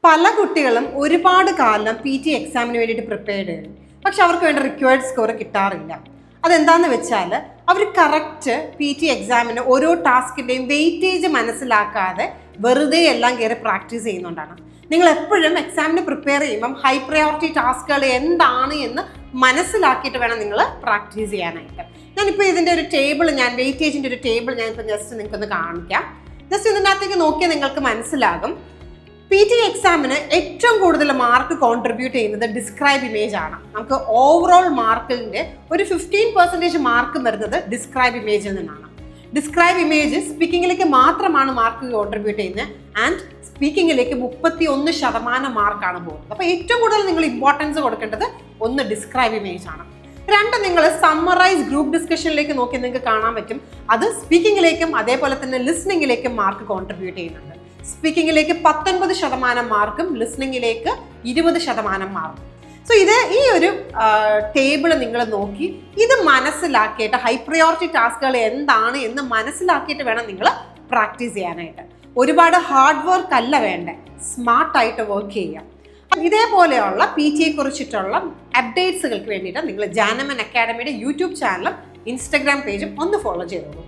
പല കുട്ടികളും ഒരുപാട് കാലം PT എക്സാമിന് വേണ്ടിയിട്ട് പ്രിപ്പയർഡ് ചെയ്യും, പക്ഷെ അവർക്ക് വേണ്ട റിക്വയർഡ് സ്കോർ കിട്ടാറില്ല. അതെന്താണെന്ന് വെച്ചാൽ അവർ കറക്റ്റ് PT എക്സാമിന് ഓരോ ടാസ്കിൻ്റെയും വെയിറ്റേജ് മനസ്സിലാക്കാതെ വെറുതെ എല്ലാം കയറി പ്രാക്ടീസ് ചെയ്യുന്നതുകൊണ്ടാണ്. നിങ്ങൾ എപ്പോഴും എക്സാമിന് പ്രിപ്പയർ ചെയ്യുമ്പം ഹൈ പ്രയോറിറ്റി ടാസ്കുകൾ എന്താണ് എന്ന് മനസ്സിലാക്കിയിട്ട് വേണം നിങ്ങൾ പ്രാക്ടീസ് ചെയ്യാനായിട്ട്. ഞാനിപ്പോൾ ഇതിൻ്റെ ഒരു ടേബിൾ, വെയിറ്റേജിൻ്റെ ഒരു ടേബിൾ ഞാനിപ്പോൾ ജസ്റ്റ് നിങ്ങൾക്കൊന്ന് കാണിക്കാം. ജസ്റ്റ് ഇതിനകത്തേക്ക് നോക്കിയാൽ നിങ്ങൾക്ക് മനസ്സിലാകും. PT എക്സാമിന് ഏറ്റവും കൂടുതൽ മാർക്ക് കോൺട്രിബ്യൂട്ട് ചെയ്യുന്നത് ഡിസ്ക്രൈബ് ഇമേജ് ആണ്. നമുക്ക് ഓവറോൾ മാർക്കിൻ്റെ ഒരു 15% മാർക്ക് വരുന്നത് ഡിസ്ക്രൈബ് ഇമേജിൽ നിന്നാണ്. ഡിസ്ക്രൈബ് ഇമേജ് സ്പീക്കിങ്ങിലേക്ക് മാത്രമാണ് മാർക്ക് കോൺട്രിബ്യൂട്ട് ചെയ്യുന്നത്. ആൻഡ് സ്പീക്കിങ്ങിലേക്ക് 31% മാർക്കാണ് പോകുന്നത്. അപ്പോൾ ഏറ്റവും കൂടുതൽ നിങ്ങൾ ഇമ്പോർട്ടൻസ് കൊടുക്കേണ്ടത് ഒന്ന് ഡിസ്ക്രൈബ് ഇമേജ് ആണ്. രണ്ട്, നിങ്ങൾ സമ്മറൈസ് ഗ്രൂപ്പ് ഡിസ്കഷനിലേക്ക് നോക്കി നിങ്ങൾക്ക് കാണാൻ പറ്റും. അത് സ്പീക്കിങ്ങിലേക്കും അതേപോലെ തന്നെ ലിസ്ണിങ്ങിലേക്കും മാർക്ക് കോൺട്രിബ്യൂട്ട് ചെയ്യുന്നുണ്ട്. സ്പീക്കിങ്ങിലേക്ക് 19% മാർക്കും ലിസ്ണിങ്ങിലേക്ക് 20% മാർക്കും. സോ ഈ ഒരു ടേബിൾ നിങ്ങൾ നോക്കി ഇത് മനസ്സിലാക്കിയിട്ട് ഹൈ പ്രയോറിറ്റി ടാസ്കുകൾ എന്താണ് എന്ന് മനസ്സിലാക്കിയിട്ട് വേണം നിങ്ങൾ പ്രാക്ടീസ് ചെയ്യാനായിട്ട്. ഒരുപാട് ഹാർഡ് വർക്ക് അല്ല വേണ്ടേ, സ്മാർട്ടായിട്ട് വർക്ക് ചെയ്യാം. ഇതേപോലെയുള്ള PT കുറിച്ചിട്ടുള്ള അപ്ഡേറ്റ്സുകൾക്ക് വേണ്ടിയിട്ട് നിങ്ങൾ ജാനമൻ അക്കാഡമിയുടെ യൂട്യൂബ് ചാനലും ഇൻസ്റ്റഗ്രാം പേജും ഒന്ന് ഫോളോ ചെയ്തോളൂ.